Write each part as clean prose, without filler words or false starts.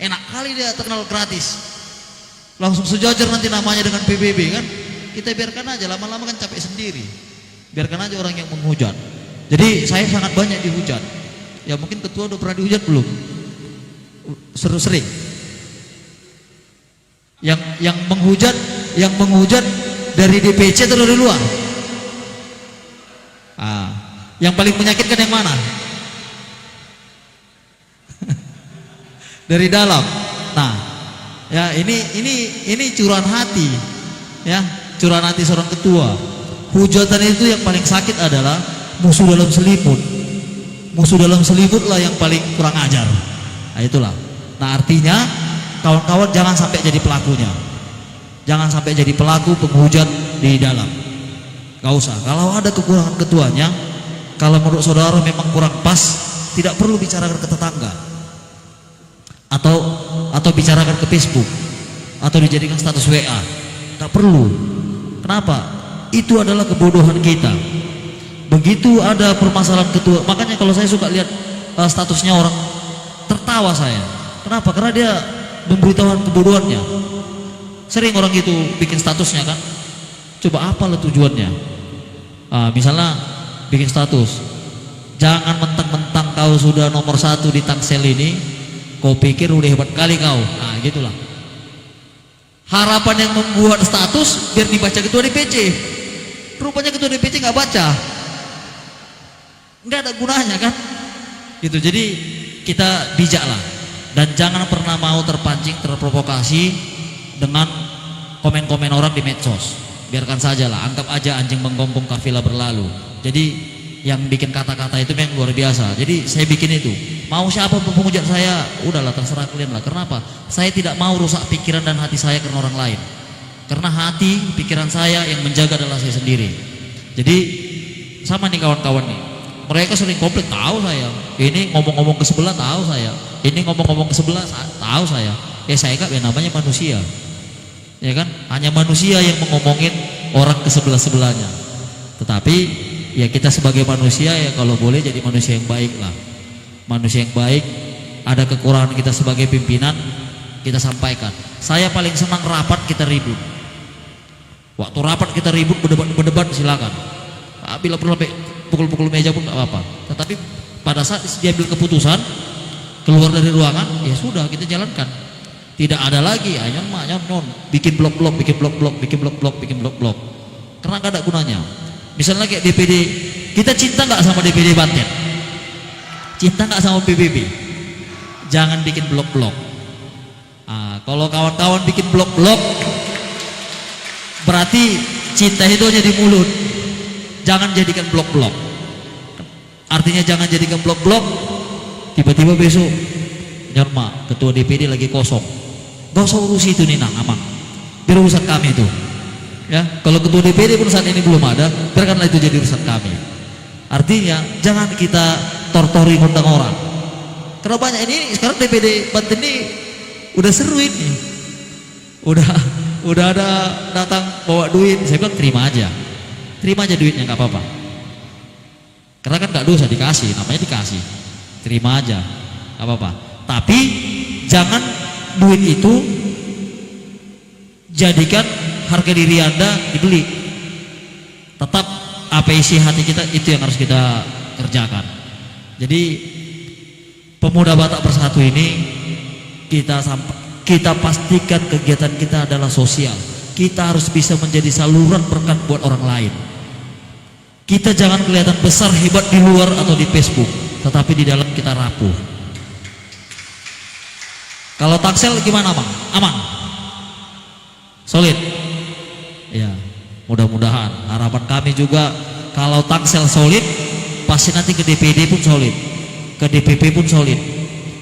Enak kali dia terkenal gratis. Langsung sejajar nanti namanya dengan PBB kan. Kita biarkan aja, lama-lama kan capek sendiri. Biarkan aja orang yang menghujat. Jadi saya sangat banyak dihujat. Ya mungkin ketua udah pernah dihujat belum? Sering. Yang menghujat dari DPC atau dari luar? Yang paling menyakitkan yang mana? Dari dalam. Nah, ya ini curahan hati, ya curahan hati seorang ketua. Hujatan itu yang paling sakit adalah musuh dalam selimut. Musuh dalam selimut lah yang paling kurang ajar. Nah itulah. Nah artinya kawan-kawan jangan sampai jadi pelakunya. Jangan sampai jadi pelaku penghujat di dalam. Gak usah. Kalau ada kekurangan ketuanya, kalau menurut saudara memang kurang pas, tidak perlu bicarakan ke tetangga. Atau bicarakan ke Facebook atau dijadikan status WA. Tak perlu. Kenapa? Itu adalah kebodohan kita. Begitu ada permasalahan ketua, makanya kalau saya suka lihat statusnya orang, tertawa saya. Kenapa? Karena dia memberitahukan kebodohannya. Sering orang itu bikin statusnya kan. Coba apalah tujuannya? Misalnya bikin status, jangan mentang-mentang kau sudah nomor 1 di Tangsel ini, kau pikir udah hebat kali kau. Nah gitulah. Harapan yang membuat status biar dibaca ketua DPC. Rupanya ketua DPC nggak baca, nggak ada gunanya kan? Gitu. Jadi kita bijaklah dan jangan pernah mau terpancing, terprovokasi dengan komen-komen orang di medsos. Biarkan sajalah, anggap aja anjing menggonggong kafilah berlalu. Jadi yang bikin kata-kata itu memang luar biasa. Jadi saya bikin itu. Mau siapa pun menghujat saya, udahlah terserah kalian lah. Kenapa? Saya tidak mau rusak pikiran dan hati saya karena orang lain. Karena hati, pikiran saya yang menjaga adalah saya sendiri. Jadi sama nih kawan-kawan nih. Mereka sering komplain, tahu saya. Ini ngomong-ngomong ke sebelah, tahu saya. Ini ngomong-ngomong ke sebelah, tahu saya. Ya saya kan, ya namanya manusia. Ya kan? Hanya manusia yang mengomongin orang ke sebelah-sebelahnya. Tetapi ya kita sebagai manusia ya kalau boleh jadi manusia yang baik lah. Manusia yang baik, ada kekurangan kita sebagai pimpinan, kita sampaikan. Saya paling senang rapat kita ribut. Waktu rapat kita ribut, berdebat silakan. Bila perlu pukul-pukul meja pun gak apa-apa. Tetapi pada saat dia ambil keputusan keluar dari ruangan, ya sudah kita jalankan. Tidak ada lagi nyon bikin blok-blok. Karena gak ada gunanya. Misalnya kayak DPD, kita cinta nggak sama DPD Banten? Cinta nggak sama PBB? Jangan bikin blok-blok. Kalau kawan-kawan bikin blok-blok, berarti cinta itu hanya di mulut. Jangan jadikan blok-blok. Artinya jangan jadikan blok-blok. Tiba-tiba besok, nyorma ketua DPD lagi kosong. Gak usah urusi itu nih, aman. Biar urusan kami itu. Ya, kalau ketua DPD pun saat ini belum ada, biarkanlah itu jadi urusan kami. Artinya jangan kita tortori ngundang orang. Karena banyak ini sekarang DPD Banten ini udah seru ini. Udah ada datang bawa duit, saya bilang terima aja duitnya, nggak apa-apa. Karena kan nggak dosa dikasih, namanya dikasih, terima aja, nggak apa-apa. Tapi jangan duit itu jadikan harga diri Anda dibeli. Tetap apa isi hati kita itu yang harus kita kerjakan. Jadi Pemuda Batak Bersatu ini kita pastikan kegiatan kita adalah sosial. Kita harus bisa menjadi saluran berkat buat orang lain. Kita jangan kelihatan besar hebat di luar atau di Facebook, tetapi di dalam kita rapuh. Kalau Tangsel gimana Bang? Aman? Solid? Ya, mudah-mudahan. Harapan kami juga kalau Tangsel solid, pasti nanti ke DPD pun solid, ke DPP pun solid.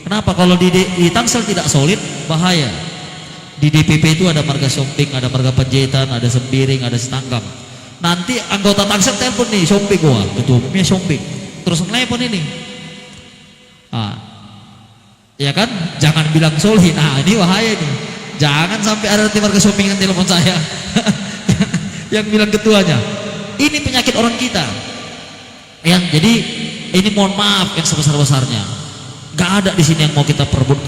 Kenapa? Kalau di Tangsel tidak solid, bahaya. Di DPP itu ada marga Somping, ada marga Panjaitan, ada Sembiring, ada Setanggam. Nanti anggota Tangsel telepon nih, Somping gua, ketua umumnya Somping, terus ngelepon ini. Ya kan? Jangan bilang solid. Nah ini bahaya nih. Jangan sampai ada nanti marga Somping yang telepon saya. Yang bilang ketuanya. Ini penyakit orang kita. Yang jadi ini mohon maaf yang sebesar-besarnya. Gak ada di sini yang mau kita perebutkan.